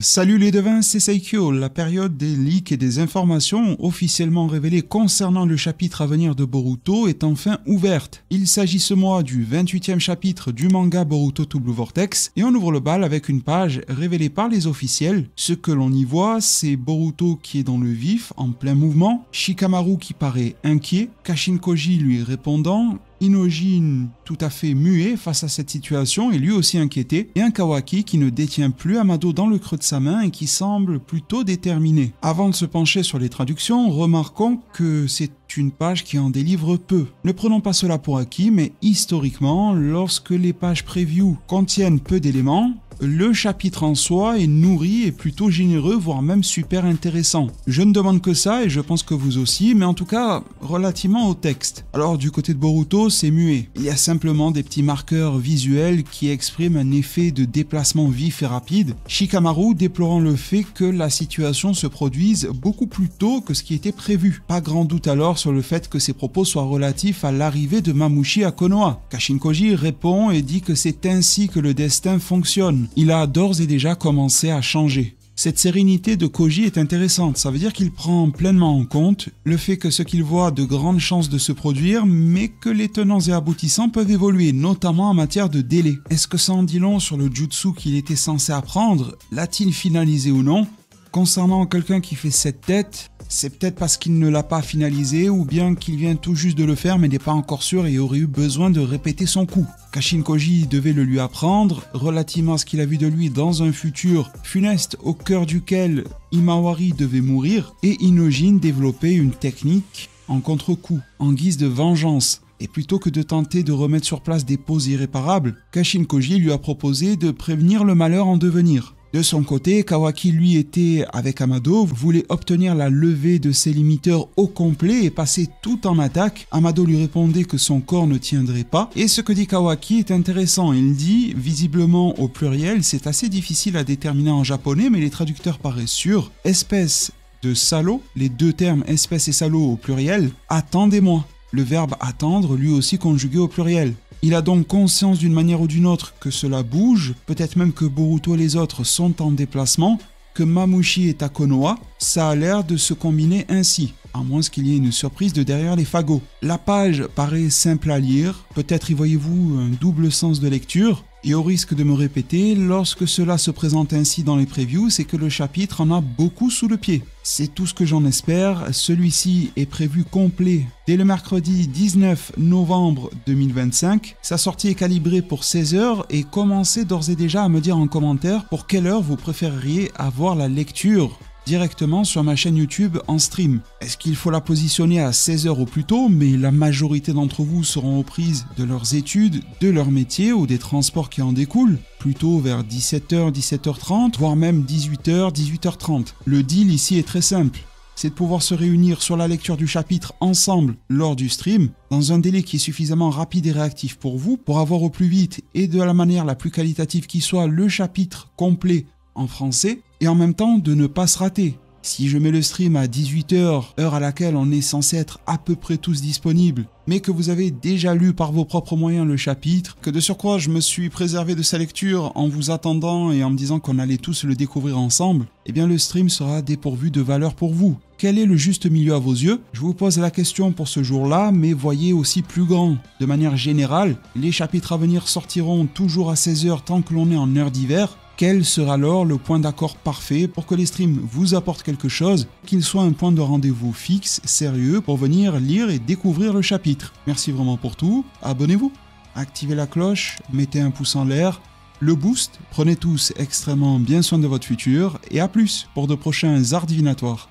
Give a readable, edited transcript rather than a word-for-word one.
Salut les devins, c'est Seikyo. La période des leaks et des informations officiellement révélées concernant le chapitre à venir de Boruto est enfin ouverte. Il s'agit ce mois du 28e chapitre du manga Boruto to Blue Vortex et on ouvre le bal avec une page révélée par les officiels. Ce que l'on y voit, c'est Boruto qui est dans le vif, en plein mouvement, Shikamaru qui paraît inquiet, Kashin Koji lui répondant, Inojin tout à fait muet face à cette situation et lui aussi inquiété, et un Kawaki qui ne détient plus Amado dans le creux de sa main et qui semble plutôt déterminé. Avant de se pencher sur les traductions, remarquons que c'est une page qui en délivre peu. Ne prenons pas cela pour acquis, mais historiquement, lorsque les pages preview contiennent peu d'éléments, le chapitre en soi est nourri et plutôt généreux, voire même super intéressant. Je ne demande que ça et je pense que vous aussi, mais en tout cas relativement au texte. Alors du côté de Boruto, c'est muet. Il y a simplement des petits marqueurs visuels qui expriment un effet de déplacement vif et rapide. Shikamaru déplorant le fait que la situation se produise beaucoup plus tôt que ce qui était prévu. Pas grand doute alors sur le fait que ses propos soient relatifs à l'arrivée de Mamushi à Konoha. Kashin Koji répond et dit que c'est ainsi que le destin fonctionne. Il a d'ores et déjà commencé à changer. Cette sérénité de Koji est intéressante, ça veut dire qu'il prend pleinement en compte le fait que ce qu'il voit a de grandes chances de se produire, mais que les tenants et aboutissants peuvent évoluer, notamment en matière de délai. Est-ce que ça en dit long sur le jutsu qu'il était censé apprendre? L'a-t-il finalisé ou non? Concernant quelqu'un qui fait cette tête, c'est peut-être parce qu'il ne l'a pas finalisé ou bien qu'il vient tout juste de le faire mais n'est pas encore sûr et aurait eu besoin de répéter son coup. Kashin Koji devait le lui apprendre relativement à ce qu'il a vu de lui dans un futur funeste au cœur duquel Himawari devait mourir et Inojin développait une technique en contre-coup, en guise de vengeance. Et plutôt que de tenter de remettre sur place des poses irréparables, Kashin Koji lui a proposé de prévenir le malheur en devenir. De son côté, Kawaki lui était avec Amado, voulait obtenir la levée de ses limiteurs au complet et passer tout en attaque. Amado lui répondait que son corps ne tiendrait pas. Et ce que dit Kawaki est intéressant, il dit, visiblement au pluriel, c'est assez difficile à déterminer en japonais mais les traducteurs paraissent sûrs, espèce de salaud, les deux termes espèce et salaud au pluriel, attendez-moi. Le verbe attendre lui aussi conjugué au pluriel. Il a donc conscience d'une manière ou d'une autre que cela bouge, peut-être même que Boruto et les autres sont en déplacement, que Mamushi est à Konoha, ça a l'air de se combiner ainsi, à moins qu'il y ait une surprise de derrière les fagots. La page paraît simple à lire, peut-être y voyez-vous un double sens de lecture, et au risque de me répéter, lorsque cela se présente ainsi dans les previews, c'est que le chapitre en a beaucoup sous le pied. C'est tout ce que j'en espère, celui-ci est prévu complet dès le mercredi 19 novembre 2025. Sa sortie est calibrée pour 16h et commencez d'ores et déjà à me dire en commentaire pour quelle heure vous préféreriez avoir la lecture directement sur ma chaîne YouTube en stream. Est-ce qu'il faut la positionner à 16h au plus tôt, mais la majorité d'entre vous seront aux prises de leurs études, de leur métier ou des transports qui en découlent, plutôt vers 17h, 17h30, voire même 18h, 18h30. Le deal ici est très simple. C'est de pouvoir se réunir sur la lecture du chapitre ensemble lors du stream, dans un délai qui est suffisamment rapide et réactif pour vous, pour avoir au plus vite et de la manière la plus qualitative qui soit le chapitre complet en français, et en même temps de ne pas se rater. Si je mets le stream à 18h, heure à laquelle on est censé être à peu près tous disponibles, mais que vous avez déjà lu par vos propres moyens le chapitre, que de surcroît je me suis préservé de sa lecture en vous attendant et en me disant qu'on allait tous le découvrir ensemble, eh bien le stream sera dépourvu de valeur pour vous. Quel est le juste milieu à vos yeux? Je vous pose la question pour ce jour-là, mais voyez aussi plus grand. De manière générale, les chapitres à venir sortiront toujours à 16h tant que l'on est en heure d'hiver. Quel sera alors le point d'accord parfait pour que les streams vous apportent quelque chose, qu'il soit un point de rendez-vous fixe, sérieux, pour venir lire et découvrir le chapitre. Merci vraiment pour tout, abonnez-vous, activez la cloche, mettez un pouce en l'air, le boost, prenez tous extrêmement bien soin de votre futur, et à plus pour de prochains arts divinatoires.